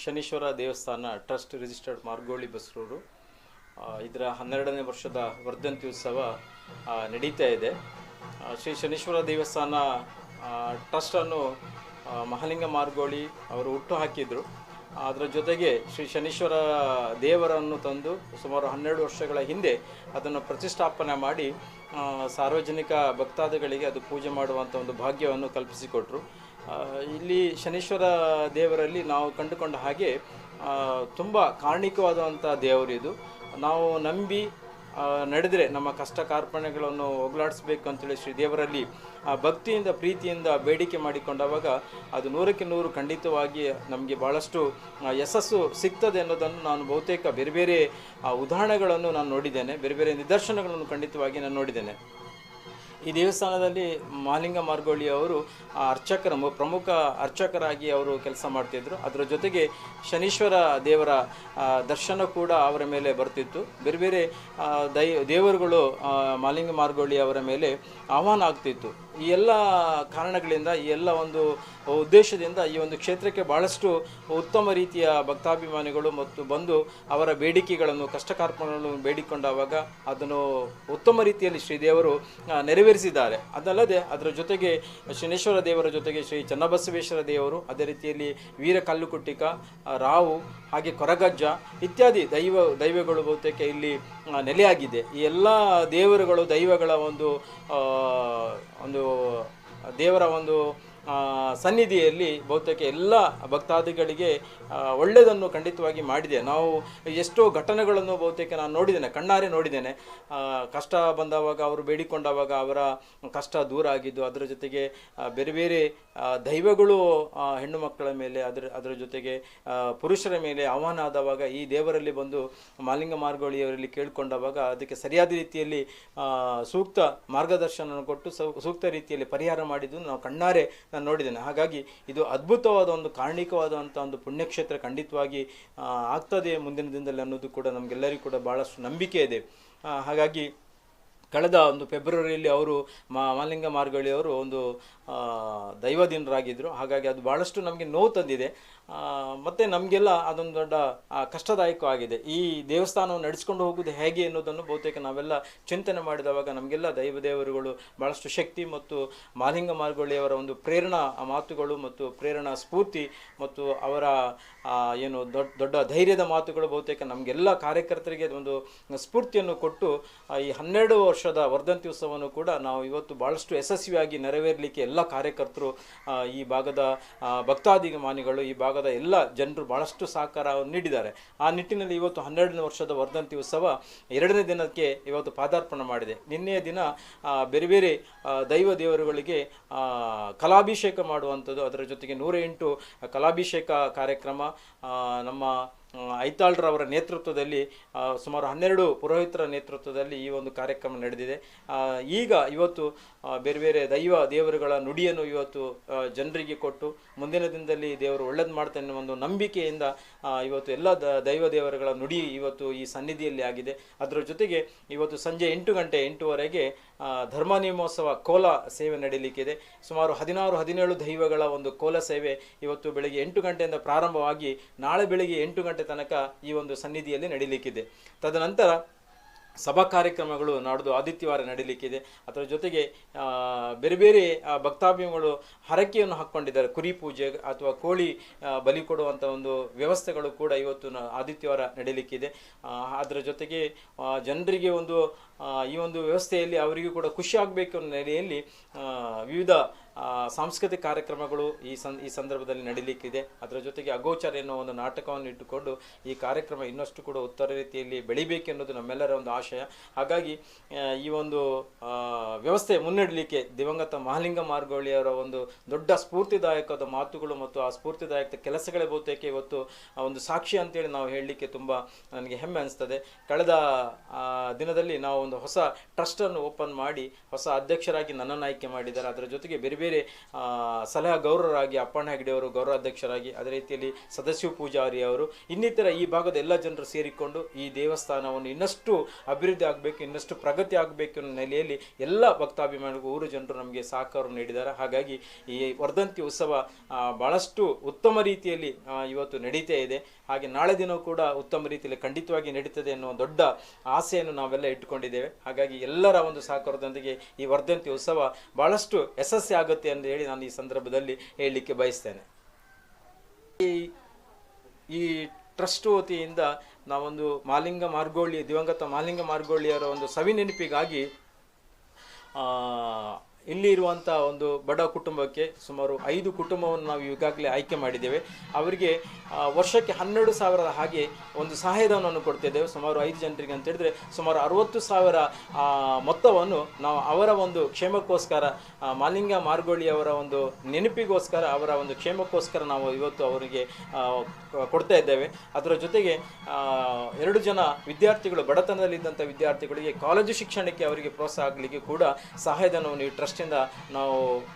ಶನೀಶ್ವರ ದೇವಸ್ಥಾನ trust registered ಮಾರ್ಗೋಳಿ Basrur. ಇದರ 12ನೇ ವರ್ಷದ ವರ್ಧಂತಿ ಉತ್ಸವ ನಡೀತಾ ಇದೆ. ಶ್ರೀ ಶನೀಶ್ವರ ದೇವಸ್ಥಾನ ಟ್ರಸ್ಟನ್ನು ಮಹಾಲಿಂಗ ಮಾರ್ಗೋಳಿ ಅವರು ಹುಟ್ಟು ಹಾಕಿದರು. ಅದರ ಜೊತೆಗೆ ಶ್ರೀ ಶನೀಶ್ವರ ದೇವರನ್ನು ತಂದು ಸುಮಾರು 12 ವರ್ಷಗಳ ಹಿಂದೆ ಅದನ್ನು ಪ್ರತಿಷ್ಠಾಪನೆ ಮಾಡಿ ಸಾರ್ವಜನಿಕ ಭಕ್ತಾದಿಗಳಿಗೆ ಅದು ಪೂಜೆ ಮಾಡುವಂಥ ಒಂದು ಭಾಗ್ಯವನ್ನು ಕಲ್ಪಿಸಿಕೊಟ್ರು. ಇಲ್ಲಿ ಶನೀಶ್ವರ ದೇವರಲ್ಲಿ ನಾವು ಕಂಡುಕೊಂಡ ಹಾಗೆ ತುಂಬ ಕಾರಣಿಕವಾದಂಥ ದೇವರು ಇದು. ನಾವು ನಂಬಿ ನಡೆದರೆ ನಮ್ಮ ಕಷ್ಟ ಕಾರ್ಪಣ್ಯಗಳನ್ನು ಹೋಗಲಾಡಿಸ್ಬೇಕು ಅಂತೇಳಿ ಶ್ರೀ ದೇವರಲ್ಲಿ ಭಕ್ತಿಯಿಂದ ಪ್ರೀತಿಯಿಂದ ಬೇಡಿಕೆ ಮಾಡಿಕೊಂಡಾಗ ಅದು 100ಕ್ಕೆ 100 ಖಂಡಿತವಾಗಿ ನಮಗೆ ಭಾಳಷ್ಟು ಯಶಸ್ಸು ಸಿಗ್ತದೆ ಅನ್ನೋದನ್ನು ನಾನು ಬಹುತೇಕ ಬೇರೆ ಬೇರೆ ಉದಾಹರಣೆಗಳನ್ನು ನಾನು ನೋಡಿದ್ದೇನೆ, ಬೇರೆ ಬೇರೆ ನಿದರ್ಶನಗಳನ್ನು ಖಂಡಿತವಾಗಿ ನಾನು ನೋಡಿದ್ದೇನೆ. ಈ ದೇವಸ್ಥಾನದಲ್ಲಿ ಮಹಾಲಿಂಗ ಮಾರ್ಗೋಳಿ ಅವರು ಪ್ರಮುಖ ಅರ್ಚಕರಾಗಿ ಅವರು ಕೆಲಸ ಮಾಡ್ತಿದ್ರು. ಅದರ ಜೊತೆಗೆ ಶನೀಶ್ವರ ದೇವರ ದರ್ಶನ ಕೂಡ ಅವರ ಮೇಲೆ ಬರ್ತಿತ್ತು. ಬೇರೆ ಬೇರೆ ದೇವರುಗಳು ಮಹಾಲಿಂಗ ಮಾರ್ಗೋಳಿ ಅವರ ಮೇಲೆ ಆಹ್ವಾನ ಆಗ್ತಿತ್ತು. ಈ ಎಲ್ಲ ಕಾರಣಗಳಿಂದ, ಈ ಎಲ್ಲ ಒಂದು ಉದ್ದೇಶದಿಂದ ಈ ಒಂದು ಕ್ಷೇತ್ರಕ್ಕೆ ಭಾಳಷ್ಟು ಉತ್ತಮ ರೀತಿಯ ಭಕ್ತಾಭಿಮಾನಿಗಳು ಮತ್ತು ಬಂದು ಅವರ ಬೇಡಿಕೆಗಳನ್ನು, ಕಷ್ಟ ಕಾರ್ಪಣ್ಯಗಳನ್ನು ಬೇಡಿಕೊಂಡಾಗ ಅದನ್ನು ಉತ್ತಮ ರೀತಿಯಲ್ಲಿ ಶ್ರೀದೇವರು ನೆರವೇರಿಸಿದ್ದಾರೆ. ಅದಲ್ಲದೆ ಅದರ ಜೊತೆಗೆ ಶನೇಶ್ವರ ದೇವರ ಜೊತೆಗೆ ಶ್ರೀ ಚನ್ನಬಸವೇಶ್ವರ ದೇವರು, ಅದೇ ರೀತಿಯಲ್ಲಿ ವೀರ ಕಲ್ಲುಕುಟ್ಟಿಕ, ರಾವು, ಹಾಗೆ ಕೊರಗಜ್ಜ ಇತ್ಯಾದಿ ದೈವಗಳು ಬಹುತೇಕ ಇಲ್ಲಿ ನೆಲೆಯಾಗಿದೆ. ಈ ಎಲ್ಲ ದೇವರುಗಳು ದೈವಗಳ ಒಂದು ದೇವರ ಒಂದು ಸನ್ನಿಧಿಯಲ್ಲಿ ಬಹುತೇಕ ಎಲ್ಲ ಭಕ್ತಾದಿಗಳಿಗೆ ಒಳ್ಳೆಯದನ್ನು ಖಂಡಿತವಾಗಿ ಮಾಡಿದೆ. ನಾವು ಎಷ್ಟೋ ಘಟನೆಗಳನ್ನು ಬಹುತೇಕ ನಾನು ನೋಡಿದ್ದೇನೆ, ಕಣ್ಣಾರೆ ನೋಡಿದ್ದೇನೆ. ಕಷ್ಟ ಬಂದವಾಗ ಅವರು ಬೇಡಿಕೊಂಡಾಗ ಅವರ ಕಷ್ಟ ದೂರ ಆಗಿದ್ದು, ಅದರ ಜೊತೆಗೆ ಬೇರೆ ಬೇರೆ ದೈವಗಳು ಹೆಣ್ಣು ಮಕ್ಕಳ ಮೇಲೆ, ಅದರ ಜೊತೆಗೆ ಪುರುಷರ ಮೇಲೆ ಆಹ್ವಾನ ಆದವಾಗ ಈ ದೇವರಲ್ಲಿ ಬಂದು ಮಹಾಲಿಂಗ ಮಾರ್ಗೋಳಿಯವರಲ್ಲಿ ಕೇಳಿಕೊಂಡಾಗ ಅದಕ್ಕೆ ಸರಿಯಾದ ರೀತಿಯಲ್ಲಿ ಸೂಕ್ತ ಮಾರ್ಗದರ್ಶನ ಕೊಟ್ಟು ಸೂಕ್ತ ರೀತಿಯಲ್ಲಿ ಪರಿಹಾರ ಮಾಡಿದ್ದು ನಾವು ಕಣ್ಣಾರೆ ನಾನು ನೋಡಿದ್ದೇನೆ. ಹಾಗಾಗಿ ಇದು ಅದ್ಭುತವಾದ ಒಂದು ಕಾರಣಿಕವಾದಂಥ ಒಂದು ಪುಣ್ಯಕ್ಷೇತ್ರ ಖಂಡಿತವಾಗಿ ಆಗ್ತದೆ ಮುಂದಿನ ದಿನದಲ್ಲಿ ಅನ್ನೋದು ಕೂಡ ನಮಗೆಲ್ಲರಿಗೂ ಕೂಡ ಭಾಳಷ್ಟು ನಂಬಿಕೆ ಇದೆ. ಹಾಗಾಗಿ ಕಳೆದ ಒಂದು ಫೆಬ್ರವರಿಯಲ್ಲಿ ಅವರು ಮಹಾಲಿಂಗ ಮಾರ್ಗೋಳಿ ಅವರು ಒಂದು ದೈವದಿನರಾಗಿದ್ದರು. ಹಾಗಾಗಿ ಅದು ಭಾಳಷ್ಟು ನಮಗೆ ನೋವು ತಂದಿದೆ ಮತ್ತು ನಮಗೆಲ್ಲ ಅದೊಂದು ದೊಡ್ಡ ಕಷ್ಟದಾಯಕವಾಗಿದೆ. ಈ ದೇವಸ್ಥಾನವನ್ನು ನಡೆಸ್ಕೊಂಡು ಹೋಗುವುದು ಹೇಗೆ ಅನ್ನೋದನ್ನು ಬಹುತೇಕ ನಾವೆಲ್ಲ ಚಿಂತನೆ ಮಾಡಿದವಾಗ ನಮಗೆಲ್ಲ ದೇವರುಗಳು ಭಾಳಷ್ಟು ಶಕ್ತಿ ಮತ್ತು ಮಹಾಲಿಂಗ ಮಾರ್ಗೋಳಿಯವರ ಒಂದು ಪ್ರೇರಣಾ ಮಾತುಗಳು ಮತ್ತು ಪ್ರೇರಣಾ ಸ್ಫೂರ್ತಿ ಮತ್ತು ಅವರ ಏನು ದೊಡ್ಡ ಧೈರ್ಯದ ಮಾತುಗಳು ಬಹುತೇಕ ನಮಗೆಲ್ಲ ಕಾರ್ಯಕರ್ತರಿಗೆ ಒಂದು ಸ್ಫೂರ್ತಿಯನ್ನು ಕೊಟ್ಟು ಈ 12 ವರ್ಷದ ವರ್ಧಂತಿ ಉತ್ಸವವನ್ನು ಕೂಡ ನಾವು ಇವತ್ತು ಭಾಳಷ್ಟು ಯಶಸ್ವಿಯಾಗಿ ನೆರವೇರಲಿಕ್ಕೆ ಎಲ್ಲ ಕಾರ್ಯಕರ್ತರು, ಈ ಭಾಗದ ಭಕ್ತಾಭಿಮಾನಿಗಳು, ಈ ಭಾಗದ ಎಲ್ಲ ಜನರು ಭಾಳಷ್ಟು ಸಹಕಾರವನ್ನು ನೀಡಿದ್ದಾರೆ. ಆ ನಿಟ್ಟಿನಲ್ಲಿ ಇವತ್ತು 12ನೇ ವರ್ಷದ ವರ್ಧಂತಿ ಉತ್ಸವ 2ನೇ ದಿನಕ್ಕೆ ಇವತ್ತು ಪಾದಾರ್ಪಣೆ ಮಾಡಿದೆ. ನಿನ್ನೆಯ ದಿನ ಬೇರೆ ಬೇರೆ ದೇವರುಗಳಿಗೆ ಕಲಾಭಿಷೇಕ ಮಾಡುವಂಥದ್ದು, ಅದರ ಜೊತೆಗೆ 108 ಕಲಾಭಿಷೇಕ ಕಾರ್ಯಕ್ರಮ ನಮ್ಮ ಐತಾಳ್ರವರ ನೇತೃತ್ವದಲ್ಲಿ ಸುಮಾರು 12 ಪುರೋಹಿತರ ನೇತೃತ್ವದಲ್ಲಿ ಈ ಒಂದು ಕಾರ್ಯಕ್ರಮ ನಡೆದಿದೆ. ಇವತ್ತು ಬೇರೆ ಬೇರೆ ದೇವರುಗಳ ನುಡಿಯನ್ನು ಇವತ್ತು ಜನರಿಗೆ ಕೊಟ್ಟು ಮುಂದಿನ ದಿನದಲ್ಲಿ ದೇವರು ಒಳ್ಳೇದು ಮಾಡ್ತಾನೆ ಅನ್ನೋ ಒಂದು ನಂಬಿಕೆಯಿಂದ ಇವತ್ತು ಎಲ್ಲ ದೇವರುಗಳ ನುಡಿ ಇವತ್ತು ಈ ಸನ್ನಿಧಿಯಲ್ಲಿ ಆಗಿದೆ. ಅದರ ಜೊತೆಗೆ ಇವತ್ತು ಸಂಜೆ 8:30 ಧರ್ಮ ನೇಮೋತ್ಸವ ಕೋಲ ಸೇವೆ ನಡೀಲಿಕ್ಕಿದೆ. ಸುಮಾರು 16-17 ದೈವಗಳ ಒಂದು ಕೋಲ ಸೇವೆ ಇವತ್ತು ಬೆಳಗ್ಗೆ 8 ಗಂಟೆಯಿಂದ ಪ್ರಾರಂಭವಾಗಿ ನಾಳೆ ಬೆಳಗ್ಗೆ 8 ಗಂಟೆ ತನಕ ಈ ಒಂದು ಸನ್ನಿಧಿಯಲ್ಲಿ ನಡೀಲಿಕ್ಕಿದೆ. ತದನಂತರ ಸಭಾ ಕಾರ್ಯಕ್ರಮಗಳು ನಾಡ್ದು ಆದಿತ್ಯವಾರ ನಡೀಲಿಕ್ಕಿದೆ. ಅದರ ಜೊತೆಗೆ ಬೇರೆ ಬೇರೆ ಭಕ್ತಾಭಿಮಾನಿಗಳು ಹರಕೆಯನ್ನು ಹಾಕ್ಕೊಂಡಿದ್ದಾರೆ. ಕುರಿ ಪೂಜೆ ಅಥವಾ ಕೋಳಿ ಬಲಿ ಕೊಡುವಂಥ ಒಂದು ವ್ಯವಸ್ಥೆಗಳು ಕೂಡ ಇವತ್ತು ಆದಿತ್ಯವಾರ ನಡೀಲಿಕ್ಕಿದೆ. ಅದರ ಜೊತೆಗೆ ಜನರಿಗೆ ಈ ಒಂದು ವ್ಯವಸ್ಥೆಯಲ್ಲಿ ಅವರಿಗೂ ಕೂಡ ಖುಷಿ ಆಗಬೇಕು ಅನ್ನೋ ನೆಲೆಯಲ್ಲಿ ವಿವಿಧ ಸಾಂಸ್ಕೃತಿಕ ಕಾರ್ಯಕ್ರಮಗಳು ಈ ಸಂದರ್ಭದಲ್ಲಿ ನಡೀಲಿಕ್ಕಿದೆ. ಅದರ ಜೊತೆಗೆ ಅಗೋಚರ ಎನ್ನುವ ಒಂದು ನಾಟಕವನ್ನು ಇಟ್ಟುಕೊಂಡು ಈ ಕಾರ್ಯಕ್ರಮ ಇನ್ನಷ್ಟು ಕೂಡ ಉತ್ತರ ರೀತಿಯಲ್ಲಿ ಬೆಳಿಬೇಕೆನ್ನೋದು ನಮ್ಮೆಲ್ಲರ ಒಂದು ಆಶಯ. ಹಾಗಾಗಿ ಈ ಒಂದು ವ್ಯವಸ್ಥೆ ಮುನ್ನಡೆಯಲಿಕ್ಕೆ ದಿವಂಗತ ಮಹಾಲಿಂಗ ಮಾರ್ಗೋಳಿಯವರ ಒಂದು ದೊಡ್ಡ ಸ್ಫೂರ್ತಿದಾಯಕವಾದ ಮಾತುಗಳು ಮತ್ತು ಆ ಸ್ಫೂರ್ತಿದಾಯಕ ಕೆಲಸಗಳೇ ಬಹುತೇಕ ಇವತ್ತು ಒಂದು ಸಾಕ್ಷಿ ಅಂತೇಳಿ ನಾವು ಹೇಳಲಿಕ್ಕೆ ತುಂಬ ನನಗೆ ಹೆಮ್ಮೆ ಅನಿಸ್ತದೆ. ಕಳೆದ ದಿನದಲ್ಲಿ ನಾವು ಒಂದು ಹೊಸ ಟ್ರಸ್ಟನ್ನು ಓಪನ್ ಮಾಡಿ ಹೊಸ ಅಧ್ಯಕ್ಷರಾಗಿ ನನ್ನನ್ನು ಆಯ್ಕೆ ಮಾಡಿದ್ದಾರೆ. ಅದರ ಜೊತೆಗೆ ಬೇರೆ ಬೇರೆ ಬೇರೆ ಸಲಹಾಗಾರರಾಗಿ ಅಪ್ಪಣ್ಣ ಹೆಗಡೆ ಅವರು ಗೌರವಾಧ್ಯಕ್ಷರಾಗಿ, ಅದೇ ರೀತಿಯಲ್ಲಿ ಸದಾಶಿವ ಪೂಜಾರಿ ಅವರು, ಇನ್ನಿತರ ಈ ಭಾಗದ ಎಲ್ಲ ಜನರು ಸೇರಿಕೊಂಡು ಈ ದೇವಸ್ಥಾನವನ್ನು ಇನ್ನಷ್ಟು ಅಭಿವೃದ್ಧಿ ಆಗಬೇಕು, ಇನ್ನಷ್ಟು ಪ್ರಗತಿ ಆಗಬೇಕು ಅನ್ನೋ ನೆಲೆಯಲ್ಲಿ ಎಲ್ಲ ಭಕ್ತಾಭಿಮಾನಿಗಳು ಊರು ಜನರು ನಮಗೆ ಸಹಕಾರ ನೀಡಿದ್ದಾರೆ. ಹಾಗಾಗಿ ಈ ವರ್ಧಂತಿ ಉತ್ಸವ ಭಾಳಷ್ಟು ಉತ್ತಮ ರೀತಿಯಲ್ಲಿ ಇವತ್ತು ನಡೀತಾ ಇದೆ. ಹಾಗೆ ನಾಳೆ ದಿನ ಕೂಡ ಉತ್ತಮ ರೀತಿಯಲ್ಲಿ ಖಂಡಿತವಾಗಿ ನಡೀತದೆ ಅನ್ನೋ ದೊಡ್ಡ ಆಸೆಯನ್ನು ನಾವೆಲ್ಲ ಇಟ್ಟುಕೊಂಡಿದ್ದೇವೆ. ಹಾಗಾಗಿ ಎಲ್ಲರ ಒಂದು ಸಹಕಾರದೊಂದಿಗೆ ಈ ವರ್ಧಂತಿ ಉತ್ಸವ ಭಾಳಷ್ಟು ಯಶಸ್ವಿ ಆಗುತ್ತೆ ಅಂತ ಹೇಳಿ ನಾನು ಈ ಸಂದರ್ಭದಲ್ಲಿ ಹೇಳಲಿಕ್ಕೆ ಬಯಸ್ತೇನೆ. ಈ ಟ್ರಸ್ಟ್ ವತಿಯಿಂದ ನಾವೊಂದು ದಿವಂಗತ ಮಾಲಿಂಗ ಮಾರ್ಗೋಳಿಯವರ ಒಂದು ಸವಿ ನೆನಪಿಗಾಗಿ ಇಲ್ಲಿ ಇರುವಂಥ ಒಂದು ಬಡ ಕುಟುಂಬಕ್ಕೆ ಸುಮಾರು 5 ಕುಟುಂಬವನ್ನು ನಾವು ಈಗಾಗಲೇ ಆಯ್ಕೆ ಮಾಡಿದ್ದೇವೆ. ಅವರಿಗೆ ವರ್ಷಕ್ಕೆ 12,000 ಹಾಗೆ ಒಂದು ಸಹಾಯಧನವನ್ನು ಕೊಡ್ತಿದ್ದೇವೆ. ಸುಮಾರು 5 ಜನರಿಗೆ ಅಂತ ಹೇಳಿದ್ರೆ ಸುಮಾರು 60,000 ಮೊತ್ತವನ್ನು ನಾವು ಅವರ ಒಂದು ಕ್ಷೇಮಕ್ಕೋಸ್ಕರ, ಮಾಲಿಂಗ ಮಾರ್ಗೋಳಿಯವರ ಒಂದು ನೆನಪಿಗೋಸ್ಕರ, ಅವರ ಒಂದು ಕ್ಷೇಮಕ್ಕೋಸ್ಕರ ನಾವು ಇವತ್ತು ಅವರಿಗೆ ಕೊಡ್ತಾ ಇದ್ದೇವೆ. ಅದರ ಜೊತೆಗೆ 2 ಜನ ವಿದ್ಯಾರ್ಥಿಗಳು, ಬಡತನದಲ್ಲಿದ್ದಂಥ ವಿದ್ಯಾರ್ಥಿಗಳಿಗೆ ಕಾಲೇಜು ಶಿಕ್ಷಣಕ್ಕೆ ಅವರಿಗೆ ಪ್ರೋತ್ಸಾಹ ಆಗಲಿಕ್ಕೆ ಕೂಡ ಸಹಾಯಧನವನ್ನು ಈ ಟ್ರಸ್ಟಿಂದ ನಾವು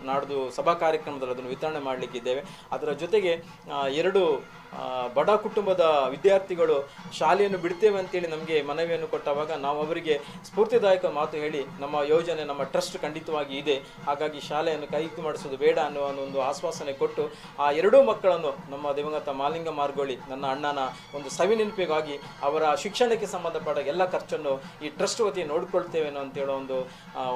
ನಾಡ್ದು ಸಭಾ ಕಾರ್ಯಕ್ರಮದಲ್ಲಿ ಅದನ್ನು ವಿತರಣೆ ಮಾಡಲಿಕ್ಕಿದ್ದೇವೆ. ಅದರ ಜೊತೆಗೆ 2 ಬಡ ಕುಟುಂಬದ ವಿದ್ಯಾರ್ಥಿಗಳು ಶಾಲೆಯನ್ನು ಬಿಡ್ತೇವೆ ಅಂತೇಳಿ ನಮಗೆ ಮನವಿಯನ್ನು ಕೊಟ್ಟವಾಗ ನಾವು ಅವರಿಗೆ ಸ್ಫೂರ್ತಿದಾಯಕ ಮಾತು ಹೇಳಿ, ನಮ್ಮ ಯೋಜನೆ, ನಮ್ಮ ಟ್ರಸ್ಟ್ ಖಂಡಿತವಾಗಿ ಇದೆ, ಹಾಗಾಗಿ ಶಾಲೆಯನ್ನು ಕೈಗೆ ಮಾಡಿಸೋದು ಬೇಡ ಅನ್ನುವ ಒಂದು ಆಶ್ವಾಸನೆ ಕೊಟ್ಟು ಆ 2 ಮಕ್ಕಳನ್ನು ನಮ್ಮ ದಿವಂಗತ ಮಾಲಿಂಗ ಮಾರ್ಗೋಳಿ ನನ್ನ ಅಣ್ಣನ ಒಂದು ಸವಿ ನೆನಪಿಗಾಗಿ ಅವರ ಶಿಕ್ಷಣಕ್ಕೆ ಸಂಬಂಧಪಟ್ಟ ಎಲ್ಲ ಖರ್ಚನ್ನು ಈ ಟ್ರಸ್ಟ್ ವತಿ ನೋಡಿಕೊಳ್ತೇವೆ ಅಂತೇಳೋ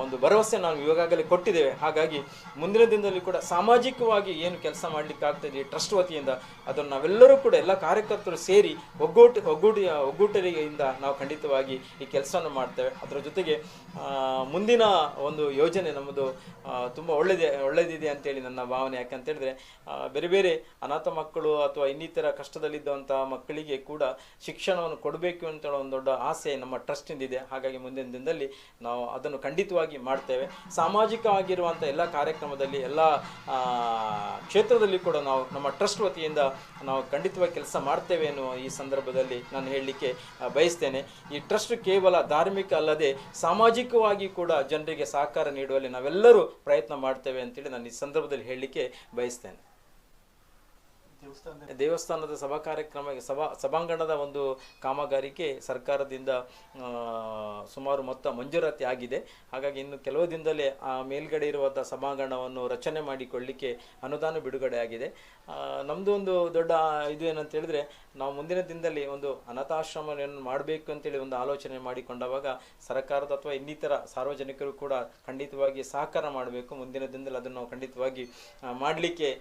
ಒಂದು ಭರವಸೆ ನಾವು ಈಗಾಗಲೇ ಕೊಟ್ಟಿದ್ದೇವೆ. ಹಾಗಾಗಿ ಮುಂದಿನ ದಿನದಲ್ಲಿ ಕೂಡ ಸಾಮಾಜಿಕವಾಗಿ ಏನು ಕೆಲಸ ಮಾಡಲಿಕ್ಕಾಗ್ತದೆ ಈ ಟ್ರಸ್ಟ್ ವತಿಯಿಂದ, ಅದನ್ನು ನಾವೆಲ್ಲರೂ ಕೂಡ ಎಲ್ಲ ಕಾರ್ಯಕರ್ತರು ಸೇರಿ ಒಗ್ಗೂಟರಿಯಿಂದ ನಾವು ಖಂಡಿತವಾಗಿ ಈ ಕೆಲಸವನ್ನು ಮಾಡ್ತೇವೆ. ಅದರ ಜೊತೆಗೆ ಮುಂದಿನ ಒಂದು ಯೋಜನೆ ನಮ್ಮದು ತುಂಬ ಒಳ್ಳೆಯದಿದೆ ಅಂತೇಳಿ ನನ್ನ ಭಾವನೆ. ಯಾಕಂತ ಹೇಳಿದ್ರೆ ಬೇರೆ ಬೇರೆ ಅನಾಥ ಮಕ್ಕಳು ಅಥವಾ ಇನ್ನಿತರ ಕಷ್ಟದಲ್ಲಿದ್ದಂಥ ಮಕ್ಕಳಿಗೆ ಕೂಡ ಶಿಕ್ಷಣವನ್ನು ಕೊಡಬೇಕು ಅಂತ ಒಂದು ದೊಡ್ಡ ಆಸೆ ನಮ್ಮ ಟ್ರಸ್ಟಿಂದ ಇದೆ. ಹಾಗಾಗಿ ಮುಂದಿನ ದಿನದಲ್ಲಿ ನಾವು ಅದನ್ನು ಖಂಡಿತವಾಗಿ ಮಾಡ್ತೇವೆ. ಸಾಮಾಜಿಕವಾಗಿರುವಂಥ ಎಲ್ಲ ಕಾರ್ಯಕ್ರಮದಲ್ಲಿ, ಎಲ್ಲ ಕ್ಷೇತ್ರದಲ್ಲಿ ಕೂಡ ನಾವು ನಮ್ಮ ಟ್ರಸ್ಟ್ ವತಿಯಿಂದ ನಾವು ಖಂಡಿತವಾಗಿ ಕೆಲಸ ಮಾಡ್ತೇವೆ ಎನ್ನುವ ಈ ಸಂದರ್ಭದಲ್ಲಿ ನಾನು ಹೇಳಲಿಕ್ಕೆ ಬಯಸ್ತೇನೆ. ಈ ಟ್ರಸ್ಟ್ ಕೇವಲ ಧಾರ್ಮಿಕ ಅಲ್ಲದೆ ಸಾಮಾಜಿಕವಾಗಿ ಕೂಡ ಜನರಿಗೆ ಸಹಕಾರ ನೀಡುವಲ್ಲಿ ನಾವೆಲ್ಲರೂ ಪ್ರಯತ್ನ ಮಾಡ್ತೇವೆ ಅಂತೇಳಿ ನಾನು ಈ ಸಂದರ್ಭದಲ್ಲಿ ಹೇಳಲಿಕ್ಕೆ ಬಯಸ್ತೇನೆ. ದೇವಸ್ಥಾನದ ಸಭಾಂಗಣದ ಒಂದು ಕಾಮಗಾರಿಗೆ ಸರ್ಕಾರದಿಂದ ಸುಮಾರು ಮೊತ್ತ ಮಂಜೂರಾತಿ ಆಗಿದೆ. ಹಾಗಾಗಿ ಇನ್ನು ಕೆಲವು ದಿನದಲ್ಲೇ ಆ ಮೇಲ್ಗಡೆ ಇರುವಂಥ ಸಭಾಂಗಣವನ್ನು ರಚನೆ ಮಾಡಿಕೊಳ್ಳಲಿಕ್ಕೆ ಅನುದಾನ ಬಿಡುಗಡೆ ಆಗಿದೆ. ನಮ್ಮದು ಒಂದು ದೊಡ್ಡ ಇದು ಏನಂತ ಹೇಳಿದ್ರೆ, ನಾವು ಮುಂದಿನ ದಿನದಲ್ಲಿ ಒಂದು ಅನಾಥಾಶ್ರಮವನ್ನು ಮಾಡಬೇಕು ಅಂತೇಳಿ ಒಂದು ಆಲೋಚನೆ ಮಾಡಿಕೊಂಡಾಗ ಸರ್ಕಾರದ ಅಥವಾ ಇನ್ನಿತರ ಸಾರ್ವಜನಿಕರು ಕೂಡ ಖಂಡಿತವಾಗಿ ಸಹಕಾರ ಮಾಡಬೇಕು. ಮುಂದಿನ ದಿನದಲ್ಲಿ ಅದನ್ನು ನಾವು ಖಂಡಿತವಾಗಿ ಮಾಡಲಿಕ್ಕೆ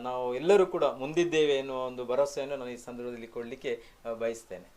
ನಾವು ಎಲ್ಲರೂ ಕೂಡ ಮುಂದಿದ್ದೇವೆ ಎನ್ನುವ ಒಂದು ಭರವಸೆಯನ್ನು ನಾನು ಈ ಸಂದರ್ಭದಲ್ಲಿ ಕೊಡಲಿಕ್ಕೆ ಬಯಸ್ತೇನೆ.